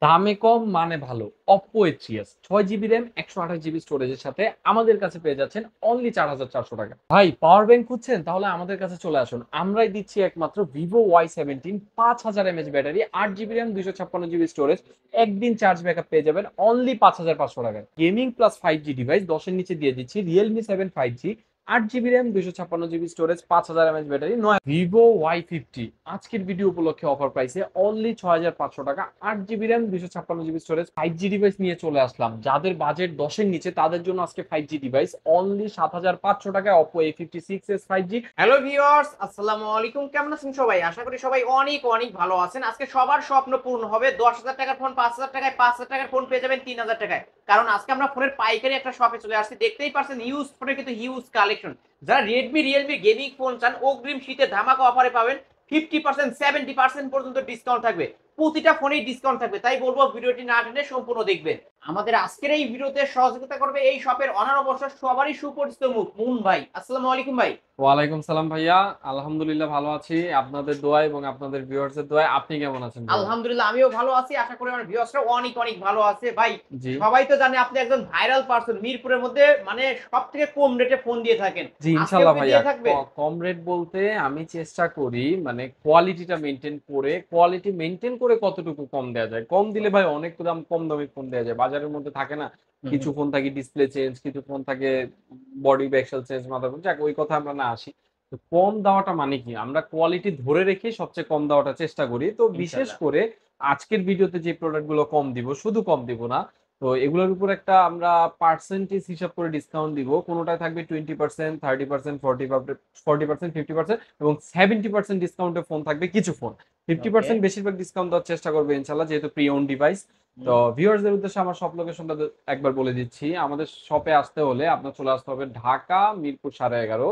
দামে কম মানে ভালো। Oppo A3s 6 GB RAM 128 GB স্টোরেজের সাথে আমাদের কাছে পেয়ে যাচ্ছেন অনলি 4400 টাকা। ভাই পাওয়ার ব্যাংক খুঁজছেন? তাহলে আমাদের কাছে চলে আসুন। আমরাই দিচ্ছি একমাত্র Vivo Y17 5000 mAh battery, 8 GB RAM 256 GB storage, একদিন চার্জ ব্যাকআপ পেয়ে যাবেন অনলি 5500 টাকায়। গেমিং প্লাস 5G ডিভাইস 10-এর নিচে দিয়ে দিচ্ছি Realme 7 5G, 8 GB RAM 256 GB storage, 5000 mAh battery, নয় ভিভো Y50 আজকের ভিডিও উপলক্ষে অফার প্রাইসে অনলি 6500 টাকা, 8 GB RAM 256 GB storage, 5G device নিয়ে চলে আসলাম। যাদের বাজেট 10-এর নিচে তাদের জন্য আজকে 5G ডিভাইস অনলি 7500 টাকায় Oppo A56s 5G। Hello viewers, আসসালামু আলাইকুম। কেমন আছেন সবাই? আশা করি সবাই অনেক অনেক ভালো আছেন। আজকে সবার স্বপ্ন পূর্ণ হবে। 10,000 টাকার ফোন 5,000 টাকায়, 5,000 টাকার ফোন পেয়ে যাবেন 3,000 টাকায়। কারণ আজকে আমরা ফোনের পাইকারি একটা শপে চলে আসছি। দেখতেই পারছেন ইউজ ফোনের কিন্তু হিউজ কালেকশন। যারা Redmi, Realme গেমিং ফোন চান, অগ্রিম শীতে ধামাকা অফারে পাবেন। 50% 70% পর্যন্ত ডিসকাউন্ট থাকবে। প্রতিটা ফোনেই ডিসকাউন্ট থাকবে। তাই বলবো ভিডিওটি না টেনে সম্পূর্ণ দেখবেন। আমাদের আজকের এই ভিডিওতে সহযোগিতা করবে এই শপের অনার, অবশ্য সবারই সুপরিচিত মুখ, মুন ভাই। আসসালামু আলাইকুম ভাই। ওয়ালাইকুম সালাম ভাইয়া, আলহামদুলিল্লাহ ভালো আছি আপনাদের দোয়ায় এবং আপনাদের ভিউয়ার্সের দোয়ায়। আপনি কেমন আছেন ভাইয়া? আলহামদুলিল্লাহ আমিও ভালো আছি। আশা করি আমার ভিউয়ার্সরা অনেক অনেক ভালো আছে। ভাই, জি। সবাই তো জানে আপনি একজন ভাইরাল পারসন। মিরপুরের মধ্যে মানে সবথেকে কম রেটে ফোন দিয়ে থাকেন। জি আজকেও ইনশাল্লাহ কি ভাইয়া। দিয়ে থাকবেন? কম রেট বলতে আমি চেষ্টা করি মানে কোয়ালিটিটা মেনটেন করে, কোয়ালিটি মেনটেন করে কতটুকু কম দেওয়া যায়। কম দিলে ভাই অনেক দাম, কম দামি ফোন দেওয়া যায়। বাজারের মধ্যে থাকে না, হুম, কিছু হুম। ফোন থাকে ডিসপ্লে চেঞ্জ, কিছু ফোন থাকে বডি ব্যাকসেল চেঞ্জ, মাদারবোর্ড, যাক ওই কথা আমরা না আসি। তো কম দেওয়াটা মানে কি, আমরা কোয়ালিটি ধরে রেখে সবচেয়ে কম দেওয়াটা চেষ্টা করি। তো বিশেষ ইনশাআল্লাহ। করে আজকের ভিডিওতে যে প্রোডাক্ট গুলো কম দিব, শুধু কম দিব না, তো এগুলোর উপর একটা আমরা পার্সেন্টেজ হিসাব করে ডিসকাউন্ট দিব। কোনোটায় থাকবে 20%, 30%, 40%, 50% এবং 70% ডিসকাউন্টে ফোন থাকবে। কিছু ফোন ওকে। 50% বেশিরভাগ ডিসকাউন্ট দেওয়ার চেষ্টা করবে ইনশাল্লাহ, যেহেতু প্রি ওন ডিভাইস। তো হুম। ভিউয়ার্সদের উদ্দেশ্যে আমার সব লোকেশনটা একবার বলে দিচ্ছি। আমাদের শপে আসতে হলে আপনার চলে আসতে হবে ঢাকা মিরপুর 11.5,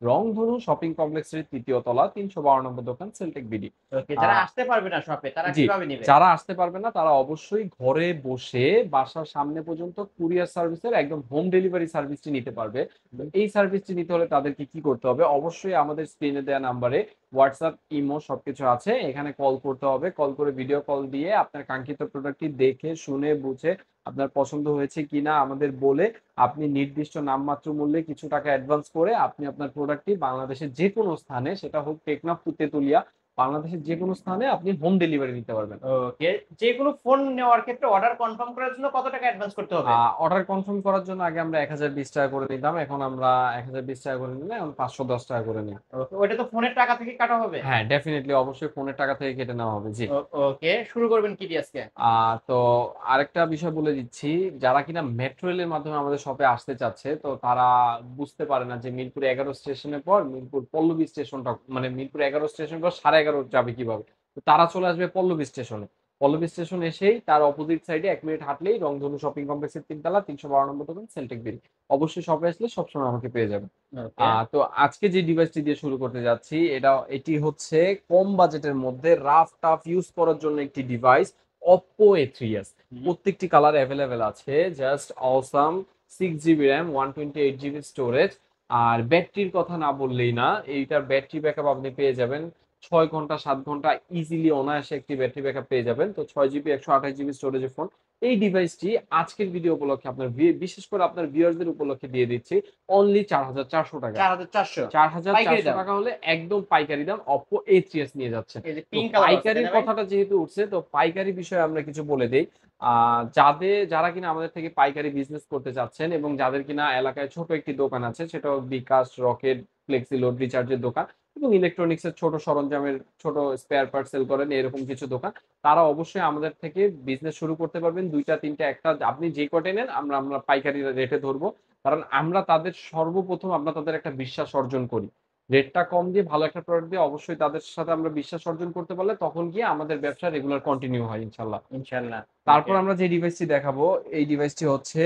রংধনু শপিং কমপ্লেক্সের 3য় তলা, 352 নম্বর দোকান, সেলটেক বিডি। ওকে, যারা আসতে পারবে না শপে তারা জি, কিভাবে নেবে? যারা আসতে পারবে না তারা অবশ্যই ঘরে বসে বাসার সামনে পর্যন্ত কুরিয়ার সার্ভিসের একদম হোম ডেলিভারি সার্ভিসটি নিতে পারবে। তো হুম। এই সার্ভিসটি নিতে হলে তাদেরকে কি করতে হবে, অবশ্যই আমাদের স্ক্রিনে দেওয়া নাম্বারে হোয়াটসঅ্যাপ, ইমো সবকিছু আছে, এখানে কল করতে হবে। কল করে ভিডিও কল দিয়ে আপনার কাঙ্ক্ষিত প্রোডাক্টটি দেখে শুনে বুঝে আপনার পছন্দ হয়েছে কিনা আমাদের বলে, আপনি নির্দিষ্ট নামমাত্র মূল্যে কিছু টাকা অ্যাডভান্স করে আপনি আপনার প্রোডাক্টটি বাংলাদেশের যে কোনো স্থানে, সেটা হোক টেকনাফ, তেতুলিয়া, বাংলাদেশের যে কোনো স্থানে আপনি হোম ডেলিভারি নিতে পারবেন। ওকে, যেকোনো ফোন নেওয়ার ক্ষেত্রে অর্ডার কনফার্ম করার জন্য কত টাকা অ্যাডভান্স করতে হবে? অর্ডার কনফার্ম করার জন্য আগে আমরা 1020 টাকা করে নিতাম, এখন আমরা 1020 টাকা করে নিলে এখন 510 টাকা করে নিই। ওকে, ওইটা তো ফোনের টাকা থেকে কাটা হবে। হ্যাঁ ডেফিনেটলি, অবশ্যই ফোনের টাকা থেকে কেটে নেওয়া হবে। জি। ওকে, শুরু করবেন কি দিয়ে আজকে? তো আরেকটা বিষয় বলে দিচ্ছি, যারা কিনা মেট্রো রেলের মাধ্যমে আমাদের শপে আসতে চাচ্ছে, তো তারা বুঝতে পারে না যে মিরপুর 11 স্টেশনের পর মিরপুর পল্লবী স্টেশনটা, মানে মিরপুর 11 স্টেশন পর 11:30 যাবে কিভাবে। তো তারা চলে আসবে পল্লবী স্টেশনে। পল্লবী স্টেশন এসেই তার অপোজিট সাইডে 1 মিনিট হাঁটলেই রংধনু শপিং কমপ্লেক্সের 3 তলা, 352 নম্বর দোকান, সেলটেক বিডি। অবশ্যই শপে আসলে সবসময় আমাকে পেয়ে যাবে। ওকে। তো আজকে যে ডিভাইসটি দিয়ে শুরু করতে যাচ্ছি, এটি হচ্ছে কম বাজেটের মধ্যে রাফ টাফ ইউজ করার জন্য একটি ডিভাইস, Oppo A3s। হুম। প্রত্যেকটি কালার অ্যাভেলেবেল আছে, just awesome. 6 GB RAM, 128 GB storage. আর ব্যাটারির কথা না বললেই না, এইটার ব্যাটারি ব্যাকআপ আপনি পেয়ে যাবেন 6 ঘন্টা 7 ঘন্টা ইজিলি, অনায়াসে একটি ব্যাটারি ব্যাকআপ পেয়ে যাবেন। তো 6 জিবি 128 জিবি স্টোরেজের ফোন। এই ডিভাইসটি আজকের ভিডিও উপলক্ষে আপনার বিশেষ করে আপনার ভিউয়ারদের উপলক্ষে দিয়ে দিচ্ছি অনলি 4400 টাকা। 4,400 পাইকারি 4400 দাম। টাকা হলে একদম পাইকারি দাম Oppo A3s নিয়ে যাচ্ছেন। এই যে তো পিঙ্ক কালার আছে তাই পাইকারির না ভাই? কথাটা যেহেতু উঠছে, তো পাইকারি বিষয়ে আমরা কিছু বলে দেই। যারা কিনা আমাদের থেকে পাইকারি বিজনেস করতে চাচ্ছেন এবং যাদের কিনা এলাকায় ছোট একটি দোকান আছে, সেটা হোক বিকাশ, রকেট, ফ্লেক্সি লোড, রিচার্জের দোকান এবং ইলেকট্রনিক্স এর ছোট সরঞ্জামের ছোট স্পেয়ার পার্ট সেল করেন, এরকম কিছু দোকান, তারা অবশ্যই আমাদের থেকে বিজনেস শুরু করতে পারবেন। 2টা 3টা, একটা আপনি যে কয়টা নেন আমরা আমরা পাইকারি রেটে ধরবো। কারণ আমরা তাদের সর্বপ্রথম আমরা তাদের একটা বিশ্বাস অর্জন করি। রেটটা কম দিয়ে ভালো একটা প্রোডাক্ট দিয়ে অবশ্যই তাদের সাথে আমরা বিশ্বাস অর্জন করতে পারলে তখন গিয়ে আমাদের ব্যবসা রেগুলার কন্টিনিউ হয় ইনশাল্লাহ। ইনশাআল্লাহ। ওকে। তারপর আমরা যে ডিভাইসটি দেখাবো, এই ডিভাইসটি হচ্ছে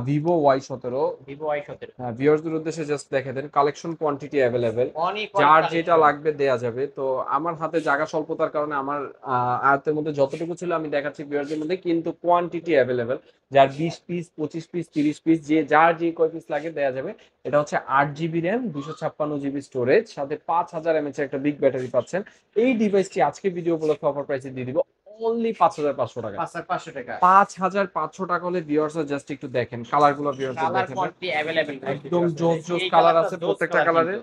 ভিভো Y17। ভিভো Y17 ভিউয়ার্সদের উদ্দেশ্যে জাস্ট দেখে দেন, কালেকশন কোয়ান্টিটি অ্যাভেলেবেল, অনেক অনেক যার যেটা কালেকশন। লাগবে দেয়া যাবে। তো আমার হাতে জায়গা স্বল্পতার কারণে আমার আয়ত্তের মধ্যে যতটুকু ছিল আমি দেখাচ্ছি ভিউয়ারদের মধ্যে, কিন্তু কোয়ান্টিটি অ্যাভেলেবেল। যার 20 পিস, 25 পিস, 30 পিস, যে যার যে কয় পিস লাগে দেয়া যাবে। এটা হচ্ছে 8 জিবি র্যাম, 256 জিবি স্টোরেজ, সাথে 5000 mAh একটা বিগ ব্যাটারি পাচ্ছেন। এই ডিভাইসটি আজকে ভিডিও উপলক্ষে অফার প্রাইসে দিয়ে দিব অনলি 5500 টাকা। 5500 টাকা। 5500 টাকা হলে ভিউয়ার্স জাস্ট একটু দেখেন কালারগুলো ভিউয়ার্স কালার দেখেন, কোয়ান্টিটি अवेलेबल একদম জোস জোস কালার আছে প্রত্যেকটা কালারে।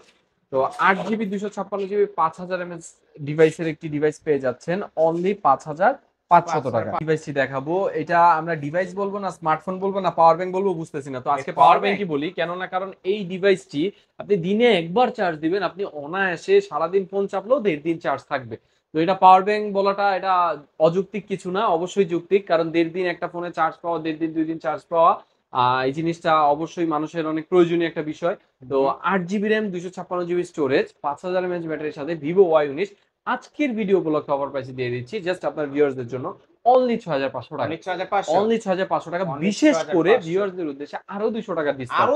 তো 8GB 256GB 5000 mAh ডিভাইসের একটি ডিভাইস পেয়ে যাচ্ছেন অনলি 5500 টাকা। ডিভাইসটি দেখাবো, এটা আমরা ডিভাইস বলবো না স্মার্টফোন বলবো না পাওয়ার ব্যাংক বলবো বুঝতেছি না, তো আজকে পাওয়ার ব্যাংকই বলি। কেননা কারণ এই ডিভাইসটি আপনি দিনে একবার চার্জ দিবেন, আপনি অনায়াসে সারাদিন ফোন চাপলেও 1.5 দিন চার্জ থাকবে। তো এটা পাওয়ার ব্যাংক বলাটা এটা অযৌক্তিক কিছু না, অবশ্যই যৌক্তিক, কারণ 1.5 দিন একটা ফোনে চার্জ পাওয়া, 1.5 দিন 2 দিন চার্জ পাওয়া এই জিনিসটা অবশ্যই মানুষের অনেক প্রয়োজনীয় একটা বিষয়। তো 8GB RAM 256GB storage 5000 mAh ব্যাটারির সাথে ভিভো Y19 আজকের ভিডিও উপলক্ষে অফার প্রাইসে দিয়ে দিচ্ছি জাস্ট আপনার ভিউয়ারদের জন্য অনলি 6500 টাকা। অনলি 6500 টাকা, বিশেষ করে ভিউয়ারদের উদ্দেশ্যে আরো 200 টাকা ডিসকাউন্ট,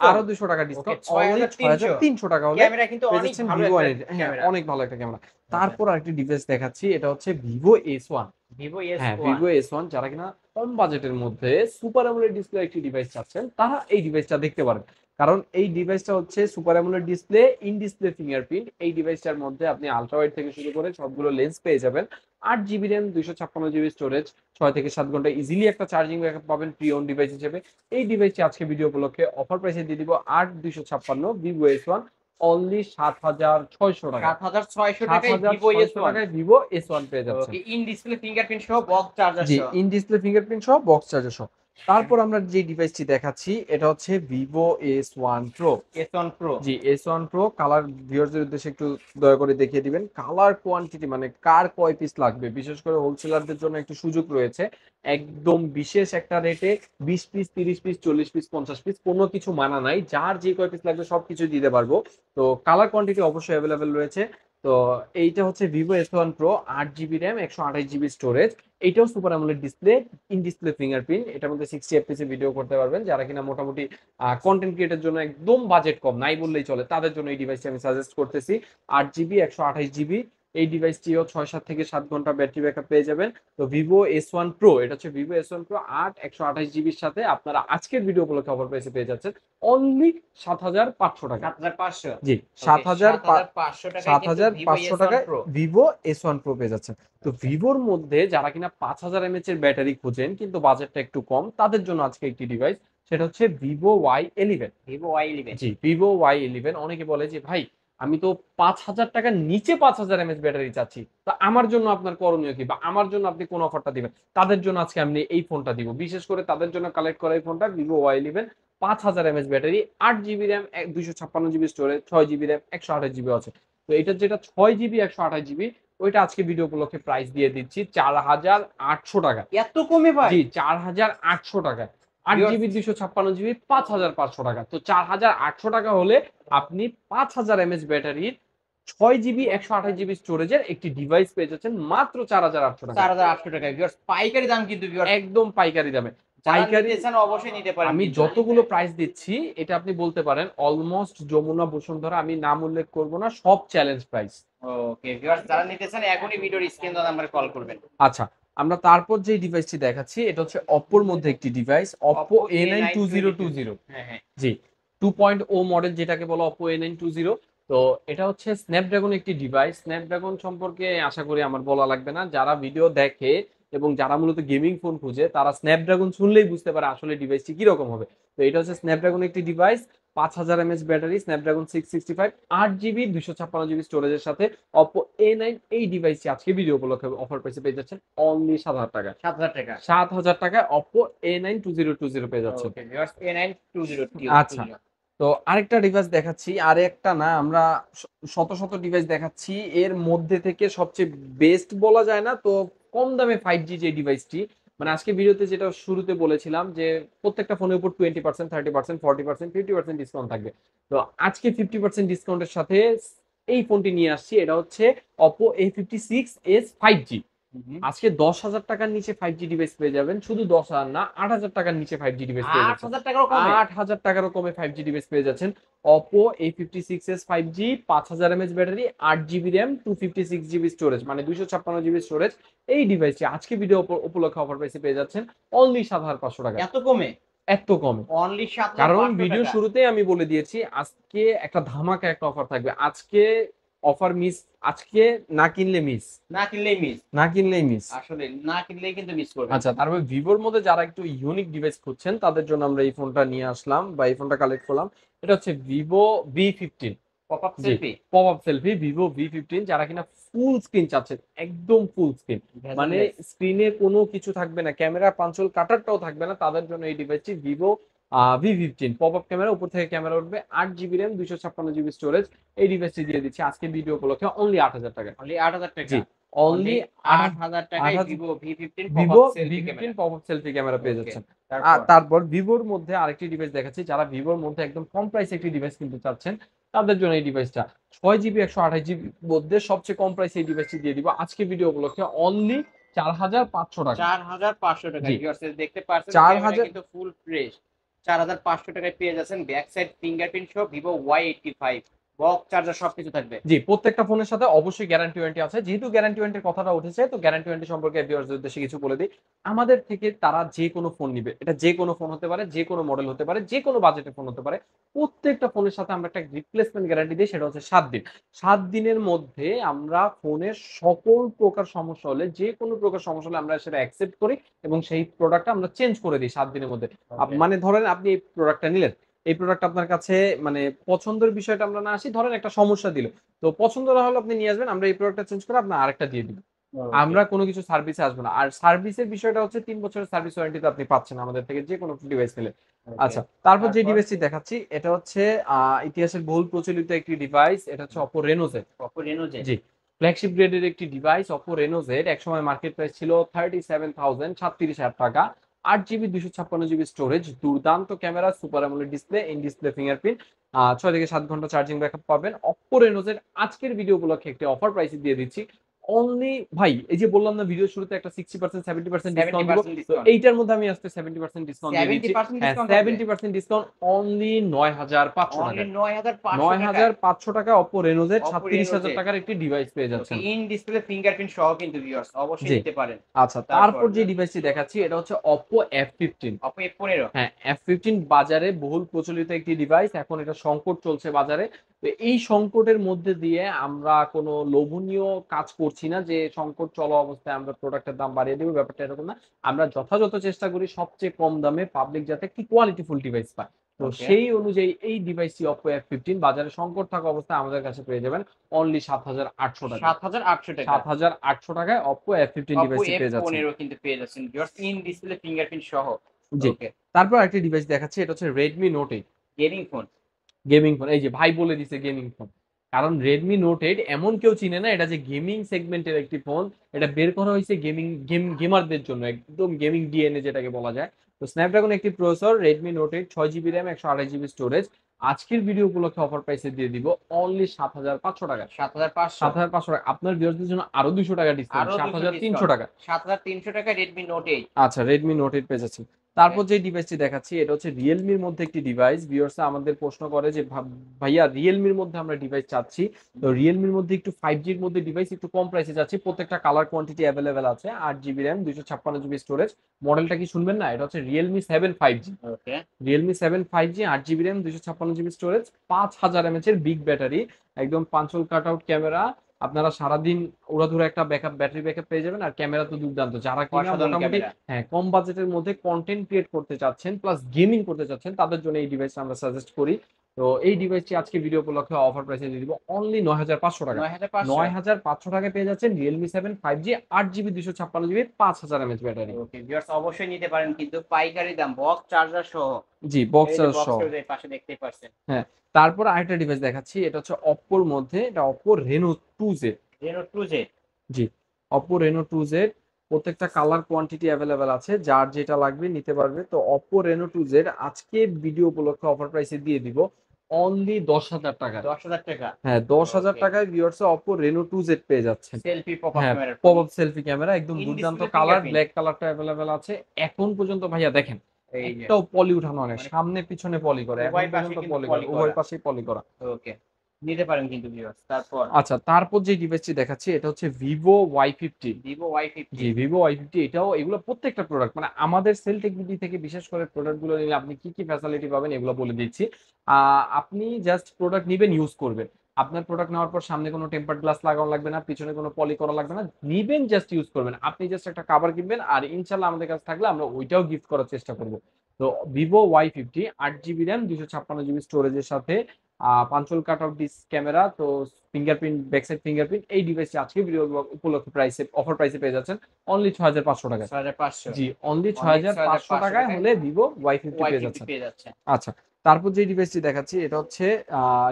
আরো 200 টাকা ডিসকাউন্ট, অনলি 6300 টাকা হলে ক্যামেরা কিন্তু অনেক ভালো ভিভো একটা ক্যামেরা। অনেক ভালো একটা ক্যামেরা। তারপর আরেকটি ডিভাইস দেখাচ্ছি, এটা হচ্ছে ভিভো S1। ভিভো হ্যাঁ, S1 ভিভো S1 যারা কিনা কম বাজেটের মধ্যে সুপার অ্যামোলেড ডিসপ্লে একটি ডিভাইস চাচ্ছেন তারা এই ডিভাইসটা দেখতে পারেন। কারণ এই ডিভাইসটা হচ্ছে super AMOLED display, in display fingerprint. এই ডিভাইসটার মধ্যে আপনি আলট্রা ওয়াইড থেকে শুরু করে সবগুলো লেন্স পেয়ে যাবেন। 8GB র্যাম 256GB স্টোরেজ, 6 থেকে 7 ঘন্টা ইজিলি একটা চার্জিং ব্যাকআপ পাবেন প্রি ওন ডিভাইস হিসেবে। এই ডিভাইসটি আজকে ভিডিও উপলক্ষে অফার প্রাইসে দিয়ে দিব 8256 ভিভো S1 অনলি 7600 টাকা। 7600 টাকায় ভিভো 7600 S1 টাকায় ভিভো S1 পেয়ে যাচ্ছেন। ওকে, ইন ডিসপ্লে ফিঙ্গারপ্রিন্ট সহ বক্স চার্জার জি, সহ। ইন ডিসপ্লে ফিঙ্গারপ্রিন্ট সহ বক্স চার্জার সহ। তারপর আমরা যে ডিভাইসটি দেখাচ্ছি এটা হচ্ছে Vivo S1 Pro। S1 Pro জি, S1 Pro কালার ভিউয়ারদের উদ্দেশ্যে একটু দয়া করে দেখিয়ে দিবেন কালার কোয়ান্টিটি, মানে কার কয় পিস লাগবে, বিশেষ করে হোলসেলারদের জন্য একটু সুযোগ রয়েছে একদম বিশেষ একটা রেটে 20 পিস 30 পিস 40 পিস 50 পিস কোনো কিছু মানা নাই, যার যে কয় পিস লাগবে সবকিছু দিতে পারবো। তো কালার কোয়ান্টিটি অবশ্যই অ্যাভেলেবেল রয়েছে। তো এইটা হচ্ছে Vivo S1 Pro 8GB RAM 128GB storage, এইটাও super AMOLED display, in display fingerprint, এটার মধ্যে 60 এফপিএস এ ভিডিও করতে পারবেন। যারা কিনা মোটামুটি কন্টেন্ট ক্রিয়েটের জন্য একদম বাজেট কম নাই বললেই চলে তাদের জন্য এই ডিভাইসটি আমি সাজেস্ট করতেছি। 8GB 128GB এই ডিভাইসটিও 6-7 থেকে 7 ঘন্টা ব্যাটারি ব্যাকআপ পেয়ে যাবেন। তো ভিভো S1 Pro, এটা হচ্ছে ভিভো S1 Pro 128GBর সাথে আপনারা আজকের ভিডিও উপলক্ষে অফার প্রাইসে পেয়ে যাচ্ছেন অনলি 7500 টাকা। 7500 জি, 7500 টাকায় ভিভো S1 Pro পেয়ে যাচ্ছেন। তো ভিভোর মধ্যে যারা কিনা 5000 mAh এর ব্যাটারি খোঁজেন কিন্তু বাজেটটা একটু কম, তাদের জন্য আজকে একটি ডিভাইস, সেটা হচ্ছে ভিভো Y11। ভিভো Y11 জি, ভিভো Y11। অনেকে বলে যে ভাই আমি তো 5000 টাকার নিচে 5000 mAh ব্যাটারি চাচ্ছি, তো আমার জন্য আপনার করণীয় কি বা আমার জন্য আপনি কোন অফারটা দিবেন? তাদের জন্য আজকে আমি এই ফোনটা দিব, বিশেষ করে তাদের জন্য কালেক্ট করা এই ফোনটা Vivo Y11। 5000 mAh battery, 8GB RAM 256GB storage, 6GB RAM 128GB আছে। তো এটা যেটা 6GB 128GB ওইটা আজকে ভিডিও উপলক্ষে প্রাইস দিয়ে দিচ্ছি 4800 টাকা। এত কমে ভাই? জি, 4800 টাকায় 8GB 256GB 5500 টাকা। তো 4800 টাকা হলে আপনি 5000 mAh ব্যাটারির 6GB 128GB স্টোরেজের একটি ডিভাইস পেয়ে যাচ্ছেন মাত্র 4800 টাকা। 4800 টাকা ভিউয়ার্স, পাইকারি দাম কিন্তু ভিউয়ার্স, একদম পাইকারি দামে। পাইকারি এসেন অবশ্যই নিতে পারেন। আমি যতগুলো প্রাইস দিচ্ছি এটা আপনি বলতে পারেন অলমোস্ট যমুনা বসুন্ধরা, আমি নাম উল্লেখ করব না, সব চ্যালেঞ্জ প্রাইস। ওকে ভিউয়ার্স, যারা নিতে চান এখনই ভিডিওর স্ক্রিন দেওয়া নম্বরে কল করবেন। আচ্ছা, আমরা তারপর যে ডিভাইসটি দেখাচ্ছি এটা হচ্ছে অপ্পোর মধ্যে একটি ডিভাইস, Oppo A9 2020। হ্যাঁ হ্যাঁ জি, 2.0 মডেল যেটাকে বলা Oppo A9 20। তো এটা হচ্ছে স্ন্যাপড্রাগন একটি ডিভাইস। স্ন্যাপড্রাগন সম্পর্কে আশা করি আমার বলা লাগবে না, যারা ভিডিও দেখে এবং যারা মূলত গেমিং ফোন খুঁজে তারা স্ন্যাপড্রাগন শুনলেই বুঝতে পারে আসলে ডিভাইসটি কিরকম হবে। তো এটা হচ্ছে স্ন্যাপড্রাগন একটি device, 5000 mAh battery, Snapdragon 665, 8GB 256GB স্টোরেজের সাথে Oppo A9 এই ডিভাইসটি আজকে ভিডিও উপলক্ষে অফার প্রাইসে পেয়ে যাচ্ছেন অনলি 7000 টাকা। 7000 টাকা, 7000 টাকায় Oppo A9 2020 পেয়ে যাচ্ছেন। Okay viewers, A9 2020। আচ্ছা, তো আরেকটা ডিভাইস দেখাচ্ছি, আরেকটা না আমরা শত শত ডিভাইস দেখাচ্ছি, এর মধ্যে থেকে সবচেয়ে বেস্ট বলা যায় না তো কম দামে 5G যে ডিভাইসটি, মানে আজকে ভিডিওতে যেটা শুরুতে বলেছিলাম যে প্রত্যেকটা ফোনের উপর 20%, 30%, 40%, 50% ডিসকাউন্ট থাকবে। তো আজকে 50% ডিসকাউন্টের সাথে এই ফোনটি নিয়ে আসছি, এটা হচ্ছে Oppo A56s 5G। আজকে 10,000 টাকার নিচে 5G ডিভাইস পেয়ে যাবেন, শুধু 10,000 না 8,000 টাকার নিচে 5G ডিভাইস পেয়ে যাচ্ছেন। 8000 টাকারও কমে, 8,000 টাকারও কমে 5G ডিভাইস পেয়ে যাচ্ছেন। Oppo A56s 5G 5000 mAh battery, 8GB RAM 256GB storage, মানে 256GB স্টোরেজ। এই ডিভাইসটি আজকে ভিডিও উপলক্ষে অফার প্রাইসে পেয়ে যাচ্ছেন অনলি 7500 টাকা। এত কমে? এত কমে, অনলি 7500 কারণ টাকা। ভিডিও শুরুতেই আমি বলে দিয়েছি আজকে একটা ধামাকা একটা অফার থাকবে। আজকে অফার মিস আজকে না কিনলে মিস, না কিনলেই মিস, না কিনলেই মিস। আসলে না কিনলেই কিন্তু মিস করবেন। আচ্ছা, তারপর ভিভোর মধ্যে যারা একটু ইউনিক ডিভাইস খুঁজছেন তাদের জন্য আমরা এই ফোনটা নিয়ে আসলাম বা এই ফোনটা কালেক্ট করলাম। এটা হচ্ছে ভিভো V15। পপ আপ জি, selfie, pop up selfie Vivo V15, যারা কিনা ফুল স্ক্রিন চাচ্ছেন, একদম ফুল স্ক্রিন, মানে স্ক্রিনে কোনো কিছু থাকবে না, ক্যামেরা পাঞ্চল কাটারটাও থাকবে না, তাদের জন্য এই ডিভাইসটি Vivo V15। Pop up camera, উপর থেকে ক্যামেরা উঠবে, 8 জিবি র্যাম, 256 জিবি স্টোরেজ। এই ডিভাইসটি দিয়ে দিচ্ছি আজকে ভিডিও উপলক্ষে অনলি 8,000 টাকা। অনলি 8,000 টাকা। জি, অনলি 8,000 টাকায় Vivo V15 pop Vivo up selfie V15 camera. Pop up selfie camera পেয়ে ওকে, যাচ্ছেন। আর তারপর তারপর ভিভোর মধ্যে আরেকটি ডিভাইস দেখাচ্ছি, যারা ভিভোর মধ্যে একদম কম প্রাইসে একটি ডিভাইস কিনতে চাচ্ছেন তাদের জন্য এই ডিভাইসটা 6 জিবি 128 জিবির মধ্যে সবচেয়ে কম প্রাইসে এই ডিভাইসটি দিয়ে দিব আজকে ভিডিও উপলক্ষে অনলি 4,500 টাকা। 4,500 টাকা। জি, ভিউয়ার্স দেখতে পাচ্ছেন ক্যামেরা 4,000। কিন্তু ফুল ফ্রেশ। 4,500 টাকায় পেয়ে যাচ্ছেন ব্যাক সাইড ফিঙ্গারপ্রিন্ট সহ ভিভো Y85 বক্স চার্জার সবকিছু থাকবে। জি, প্রত্যেকটা ফোনের সাথে অবশ্যই গ্যারান্টি ওয়ারেন্টি আছে। যেহেতু গ্যারান্টি ওয়ারেন্টির কথাটা উঠেছে, তো গ্যারান্টি ওয়ারেন্টি সম্পর্কে ভিউয়ারদের উদ্দেশ্যে কিছু বলে দিই। আমাদের থেকে তারা যে কোনো ফোন নিবে, এটা যে কোনো ফোন হতে পারে, যে কোনো মডেল হতে পারে, যে কোনো বাজেটের ফোন হতে পারে, প্রত্যেকটা ফোনের সাথে আমরা একটা রিপ্লেসমেন্ট গ্যারান্টি দিই, সেটা হচ্ছে 7 দিন। 7 দিনের মধ্যে আমরা ফোনের সকল প্রকার সমস্যা হলে, যে কোনো প্রকার সমস্যা হলে আমরা সেটা অ্যাকসেপ্ট করি এবং সেই প্রোডাক্টটা আমরা চেঞ্জ করে দিই 7 দিনের মধ্যে। মানে ধরেন আপনি এই প্রোডাক্টটা নিলেন, এই প্রোডাক্ট আপনার কাছে মানে পছন্দের বিষয়টা আমরা না আসি, ধরেন একটা সমস্যা দিল, তো পছন্দ না হলে আপনি নিয়ে আসবেন, আমরা এই প্রোডাক্টটা চেঞ্জ করে আপনার আরেকটা দিয়ে দিব। আমরা কোনো কিছু সার্ভিসে আসবো না। আর সার্ভিসের বিষয়টা হচ্ছে 3 বছরের সার্ভিস ওয়ারেন্টি আপনি পাচ্ছেন আমাদের থেকে যে কোনো ডিভাইস নিলে। আচ্ছা, তারপর যে ডিভাইসটি দেখাচ্ছি এটা হচ্ছে ইতিহাসের বহুল প্রচলিত একটি ডিভাইস, এটা হচ্ছে Oppo Reno Z। Oppo Reno Z। জি, ফ্ল্যাগশিপ গ্রেডের একটি ডিভাইস Oppo Reno Z। একসময় মার্কেট প্রাইস ছিল 37,000 টাকা। 8 জিবি 256 জিবি স্টোরেজ, দুর্দান্ত camera, super AMOLED display, in display fingerprint, 6 থেকে 7 ঘন্টা চার্জিং ব্যাকআপ পাবেন। Oppo Reno Z আজকের ভিডিও উপলক্ষে একটি অফার প্রাইসে দিয়ে দিচ্ছি অনলি, ভাই এই যে বললাম না ভিডিও শুরুতে একটা 60% 70% ডিসকাউন্ট দিব, 70% তো ডিসকাউন্ট। এইটার মধ্যে আমি আজকে 70% ডিসকাউন্ট দিয়ে দিচ্ছি। 70% হ্যাঁ, ডিসকাউন্ট থাকবে। 70% ডিসকাউন্ট অনলি 9,500 অনলি টাকা। 9,500 টাকা। 9,500 টাকা Oppo Reno Z Oppo Reno 37,000 Z। টাকার একটি ডিভাইস পেয়ে ওকে, যাচ্ছেন। ইন ডিসপ্লে ফিঙ্গারপ্রিন্ট সহ কিন্তু ভিউয়ার্স অবশ্যই জি, নিতে পারেন। আচ্ছা, তারপর তারপর যে ডিভাইসটি দেখাচ্ছি এটা হচ্ছে Oppo F15। Oppo F15। হ্যাঁ, F15 বাজারে বহুল প্রচলিত একটি ডিভাইস, এখন এটা সংকট চলছে বাজারে। তো এই সংকটের মধ্যে দিয়ে আমরা কোনো লোভনীয় কাজ করছি না যে সংকট চলা অবস্থায় আমরা প্রোডাক্টের দাম বাড়িয়ে দেবো, ব্যাপারটা এরকম না। আমরা যথাযথ চেষ্টা করি সবচেয়ে কম দামে পাবলিক যাতে একটি কোয়ালিটিফুল ডিভাইস পায়। তো ওকে, সেই অনুযায়ী এই ডিভাইসটি Oppo F15 বাজারে সংকট থাকা অবস্থায় আমাদের কাছে পেয়ে যাবেন অনলি 7,800 টাকা। 7,800 টাকা। 7,800 টাকায় Oppo F15 Oppo ডিভাইসটি পেয়ে যাচ্ছেন। F15 কিন্তু পেয়ে যাচ্ছেন ভিউয়ার্স ইন ডিসপ্লে ফিঙ্গারপ্রিন্ট সহ। জি, ওকে, তারপর একটা ডিভাইস দেখাচ্ছি, এটা হচ্ছে Redmi Note 8। Gaming phone. Gaming phone, এই যে ভাই বলে দিছে গেমিং ফোন, কারণ রেডমি নোট 8 এমন কেউ চিনে না এটা যে গেমিং সেগমেন্টের একটি ফোন। এটা বের করা হয়েছে গেমারদের জন্য, একদম গেমিং ডিএনএ যেটাকে বলা যায়। তো স্ন্যাপড্রাগন একটি processor, Redmi note 8, 6 GB RAM, 128 GB storage. আজকের ভিডিও উপলক্ষে অফার প্রাইসে দিয়ে দিব অনলি 7,500 টাকা। 7,500। 7,500 টাকা, আপনার ভিউয়ারদের জন্য আরো 200 টাকা ডিসকাউন্ট, আরো 200 7,300 ডিসকাউন্ট। টাকা। 7,300 টাকা রেডমি নোট 8। আচ্ছা, রেডমি নোট 8 পেয়ে যাচ্ছি। তারপর যে ডিভাইসটি দেখাচ্ছি এটা হচ্ছে রিয়েলমির মধ্যে একটি ডিভাইস। ভিউয়ার্স আমাদের প্রশ্ন করে যে ভাইয়া রিয়েলমির মধ্যে আমরা ডিভাইস চাচ্ছি, তো রিয়েলমির মধ্যে একটু 5G'র মধ্যে ডিভাইস একটু কম প্রাইসে যাচ্ছি, প্রত্যেকটা কালার কোয়ান্টিটি অ্যাভেলেবেল আছে, 8 জিবি র্যাম, 256 জিবি স্টোরেজ। মডেলটা কি শুনবেন না, এটা হচ্ছে Realme 7 5G। Okay, Realme 7 5G, 8 GB RAM, 256 GB storage, 5,000 mAh এর বিগ ব্যাটারি, একদম পাঁচল কাট আউট ক্যামেরা। আপনারা সারাদিন উড়াধুরা একটা ব্যাটারি ব্যাকআপ পেয়ে যাবেন, আর ক্যামেরা তো দুর্দান্ত। যারা কিনা অসাধারণ মোটামুটি ক্যামেরা। হ্যাঁ কম বাজেটের মধ্যে কন্টেন্ট ক্রিয়েট করতে চাচ্ছেন প্লাস গেমিং করতে চাচ্ছেন তাদের জন্য এই ডিভাইসটা আমরা সাজেস্ট করি। তো এই ডিভাইসটি আজকে ভিডিও উপলক্ষে অফার প্রাইসে দিয়ে দিব অনলি 9,500 টাকা। 9,500। 9,500 টাকায় পেয়ে যাচ্ছেন Realme 7 5G, 8 GB 256 GB, 5,000 mAh battery. Okay viewers অবশ্যই নিতে পারেন কিন্তু পাইকারি দাম বক্স চার্জার সহ। জি, এই যে বক্সার বক্স সহ। চার্জার পাশে দেখতেই পাচ্ছেন। হ্যাঁ, তারপর আরেকটা ডিভাইস দেখাচ্ছি, এটা হচ্ছে অপ্পোর মধ্যে, এটা Oppo Reno 2Z। Reno 2Z। জি, Oppo Reno 2Z, প্রত্যেকটা কালার কোয়ান্টিটি অ্যাভেলেবেল আছে, যার যেটা লাগবে নিতে পারবে। তো Oppo Reno 2Z আজকে ভিডিও উপলক্ষে অফার প্রাইসে দিয়ে দিব অনলি 10,000 টাকা। 10,000 টাকা। হ্যাঁ, 10,000 ওকে, টাকায় ভিউয়ার্স Oppo Reno 2Z পেয়ে যাচ্ছেন। সেলফি পপ আপ হ্যাঁ, camera. Pop up selfie camera, একদম ইন দুর্দান্ত ডিসপ্লে কালার, ফিঙ্গারপ্রিন্ট। ব্ল্যাক কালারটা অ্যাভেলেবেল আছে। এখন পর্যন্ত ভাইয়া দেখেন এই যে একটাও পলি উঠানো হয় না, মানে সামনে পিছনে পলি করে, এখন উভয় পাশে পর্যন্ত কিন্তু পলি পলি করা, উভয় করা। পাশেই পলি করা। ওকে, নিতে পারেন কিন্তু ভিউয়ার্স। তারপর আচ্ছা, তারপর যে ডিভাইসটি দেখাচ্ছি এটা হচ্ছে Vivo Y50। Vivo Y50। জি, Vivo Y50, এটাও এগুলো প্রত্যেকটা প্রোডাক্ট মানে আমাদের সেল টেকনিক থেকে বিশেষ করে প্রোডাক্ট গুলো নিলে আপনি কি কি ফ্যাসিলিটি পাবেন এগুলো বলে দিচ্ছি। আপনি জাস্ট প্রোডাক্ট নিবেন, ইউজ করবেন। আপনার প্রোডাক্ট নেওয়ার পর সামনে কোনো টেম্পারড গ্লাস লাগানো লাগবে না, পিছনে কোনো পলি করা লাগবে না, নিবেন জাস্ট ইউজ করবেন। আপনি জাস্ট একটা কভার কিনবেন আর ইনশাল্লাহ আমাদের কাছে থাকলে আমরা ওইটাও গিফট করার চেষ্টা করব। তো Vivo Y50 8 GB RAM 256 GB স্টোরেজের সাথে পাঞ্চল কাট অফ ডিস ক্যামেরা, তো ফিঙ্গারপ্রিন্ট ব্যাকসাইড ফিঙ্গারপ্রিন্ট, এই ডিভাইসটি আজকে ভিডিও উপলক্ষে প্রাইসে অফার প্রাইসে পেয়ে যাচ্ছেন অনলি 6500 টাকায়। 6500 জি, অনলি অনলি 6500 টাকায় টাকায় হলে ভিভো Y50 পেয়ে Y50 যাচ্ছেন। পেয়ে যাচ্ছে। আচ্ছা, তারপর যে ডিভাইসটি দেখাচ্ছি এটা হচ্ছে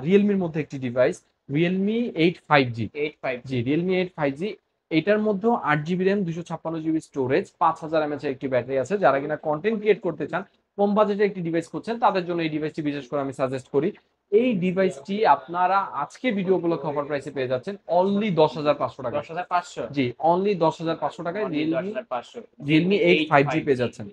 রিয়েলমির মধ্যে একটি ডিভাইস, রিয়েলমি 8 5G। 85 জি, রিয়েলমি 8 5G, এটার মধ্যেও 8 GB RAM 256 GB storage, 5000 mAh এর একটি ব্যাটারি আছে। যারা কিনা কন্টেন্ট ক্রিয়েট করতে চান, কম বাজেটে একটি ডিভাইস করছেন, তাদের জন্য এই ডিভাইসটি বিশেষ করে আমি সাজেস্ট করি। এই ডিভাইসটি আপনারা আজকে ভিডিও উপলক্ষে অফার প্রাইসে পেয়ে যাচ্ছেন অনলি 10,500 টাকা। 10500 জি, অনলি 10,500 টাকায় অনলি রিয়েলমি 10500 রিয়েলমি 8 5G পেয়ে যাচ্ছেন।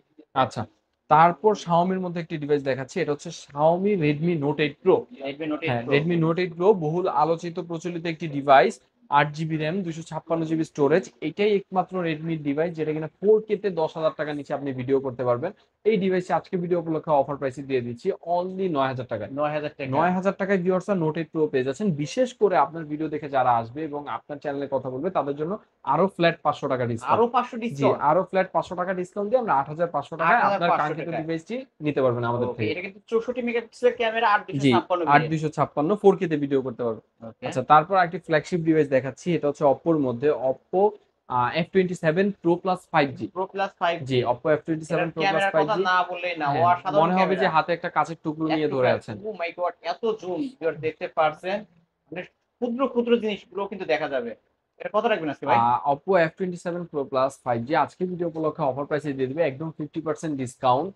আচ্ছা, তারপর শাওমির মধ্যে একটি ডিভাইস দেখাচ্ছি, এটা হচ্ছে Xiaomi Redmi note 8 pro. Redmi Note 8 হ্যাঁ, Pro রেডমি নোট 8 প্রো বহুল আলোচিত প্রচলিত একটি device, 8 GB RAM 256 GB storage. এটাই একমাত্র রেডমির ডিভাইস যেটা কিনা 4K তে 10,000 টাকা নিচে আপনি ভিডিও করতে পারবেন। এই ডিভাইসে আজকে ভিডিও উপলক্ষে অফার প্রাইসে দিয়ে দিচ্ছি অনলি 9,000 টাকায়। 9000 টাকা 9,000 টাকায় ভিউয়ার্সরা নোট 8 প্রো পেয়ে যাচ্ছেন। বিশেষ করে আপনার ভিডিও দেখে যারা আসবে এবং আপনার চ্যানেলে কথা বলবে তাদের জন্য আরো ফ্ল্যাট 500 টাকা ডিসকাউন্ট। আরো 500 জি, ডিসকাউন্ট। আরো ফ্ল্যাট 500 টাকা ডিসকাউন্ট দিয়ে আমরা 8,500 টাকায় আপনার 8,500 কাঙ্ক্ষিত টাকায়। ডিভাইসটি নিতে পারবেন আমাদের ওকে, থেকে। এটা কিন্তু 64 মেগাপিক্সেলের ক্যামেরা আর জি, 256 আর মিলি। 256 4K তে ভিডিও করতে পারবেন। ওকে, আচ্ছা, তারপর একটি ফ্ল্যাগশিপ ডিভাইস দেখাচ্ছি, এটা হচ্ছে Oppo-র মধ্যে Oppo F27 Pro Plus 5G। Pro Plus 5G জি, Oppo F27 এটার Pro Plus ক্যামেরার কথা 5G। না বললেই না, হ্যাঁ, অসাধারণ মনে হবে যে ক্যামেরা। হাতে একটা কাঁচের টুকরো নিয়ে ধরে আছেন। ও মাই গড, এত জুম ভিউয়ার দেখতে পারছেন, মানে ক্ষুদ্র ক্ষুদ্র জিনিসগুলো কিন্তু দেখা যাবে। এটা কত রাখবেন আজকে ভাই? Oppo F27 Pro Plus 5G আজকে ভিডিও উপলক্ষে অফার প্রাইসে দিয়ে দিবে একদম 50% ডিসকাউন্ট।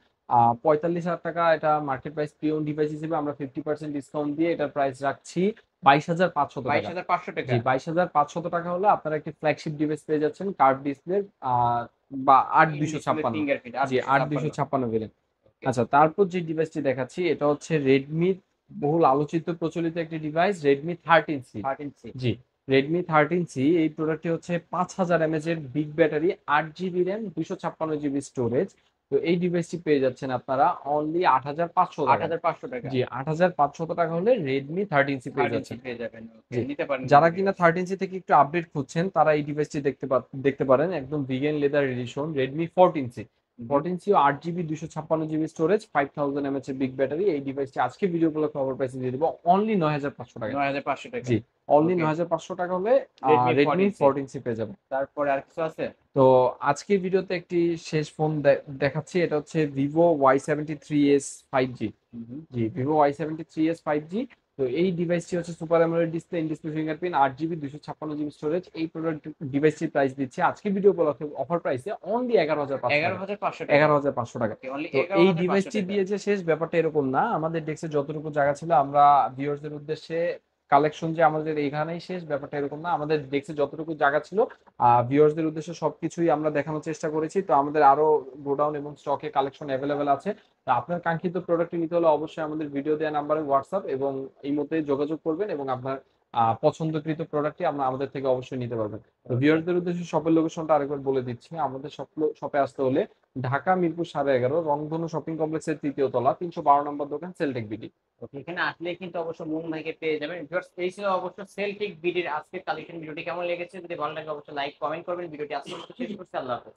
45,000 টাকা এটা মার্কেট প্রাইস প্রিয়ন ডিভাইস হিসেবে আমরা 50% ডিসকাউন্ট দিয়ে এটার প্রাইস রাখছি 22,500 টাকা। 22,500 টাকা। জি, 22,500 টাকা হলে আপনারা একটি ফ্ল্যাগশিপ ডিভাইস পেয়ে যাচ্ছেন কার্ভ ডিসপ্লে বা 8256। ফিঙ্গারপ্রিন্ট জি, 8256 ভেরিয়েন্ট। আচ্ছা, তারপর যে ডিভাইসটি দেখাচ্ছি এটা হচ্ছে রেডমির বহুল আলোচিত প্রচলিত একটি ডিভাইস, রেডমি 13C। 13C জি, রেডমি 13C, এই প্রোডাক্টটি হচ্ছে 5000 mAh এর big battery, 8 GB RAM 256 GB storage. তো এই ডিভাইসটি পেয়ে যাচ্ছেন আপনারা অনলি 8,500 টাকা। 8,500 টাকা। জি, 8,500 টাকা হলে রেডমি 13C পেয়ে 13C যাচ্ছেন। পেয়ে যাবেন। ওকে, জি, নিতে পারেন। যারা কিনা 13C থেকে একটু আপডেট খুঁজছেন তারা এই ডিভাইসটি দেখতে পারেন, একদম vegan leather addition Redmi 14C। 14C ও 8 জিবি 256 জিবি স্টোরেজ, 5000 mAh এর বিগ ব্যাটারি। এই ডিভাইসটি আজকে ভিডিও উপলক্ষে অফার প্রাইসে দিয়ে দেবো অনলি 9,500 টাকা। 9,500 টাকা। জি, অনলি ওকে, 9,500 টাকা হলে Redmi রেডমি 14C 14C পেয়ে যাবেন। তারপরে আর কিছু আছে? তো আজকের ভিডিওতে একটি শেষ ফোন দেখাচ্ছি, এটা হচ্ছে ভিভো Y73s 5G। জি, ভিভো Y73s 5G। তো এই ডিভাইসটি হচ্ছে super AMOLED display, in display fingerprint, 8 GB 256 GB storage. এই প্রোডাক্ট ডিভাইসটির প্রাইস দিচ্ছে আজকে ভিডিও উপলক্ষে অফার প্রাইসে অনলি 11,500 টাকা। 11,500 টাকা। 11,500 টাকা। ওকে, অনলি তো এই 11,500 ডিভাইসটি টাকা। দিয়ে যে শেষ ব্যাপারটা এরকম না, আমাদের ডেস্কে যতটুকু জায়গা ছিল আমরা ভিউয়ারদের উদ্দেশ্যে কালেকশন যে আমাদের এখানেই শেষ ব্যাপারটা এরকম না, আমাদের ডেস্কে যতটুকু জায়গা ছিল ভিউয়ারদের উদ্দেশ্যে সবকিছুই আমরা দেখানোর চেষ্টা করেছি। তো আমাদের আরো গোডাউন এবং স্টকে কালেকশন অ্যাভেলেবেল আছে। তো আপনার কাঙ্ক্ষিত প্রোডাক্ট নিতে হলে অবশ্যই আমাদের ভিডিও দেওয়া নাম্বারে হোয়াটসঅ্যাপ এবং এই মতে যোগাযোগ করবেন এবং আপনার পছন্দকৃত প্রোডাক্টটি আমাদের থেকে অবশ্যই নিতে পারবেন। তো ভিউয়ারদের উদ্দেশ্যে শপের লোকেশনটা আরেকবার বলে দিচ্ছি, আমাদের শপে আসতে হলে ঢাকা মিরপুর 11.5 রংধনু শপিং কমপ্লেক্সের 3য় তলা 312 নম্বর দোকান সেলটেক বিডি। ওকে, এখানে আসলে কিন্তু অবশ্য মুন ভাইকে পেয়ে যাবেন। ভিউয়ার্স, এই ছিল অবশ্য সেলফিক বিডির আজকের কালেকশন। ভিডিওটি কেমন লেগেছে? যদি ভালো লাগে অবশ্যই লাইক কমেন্ট করবেন। ভিডিওটি আজকে শেষ করছি। আল্লাহ হাফেজ।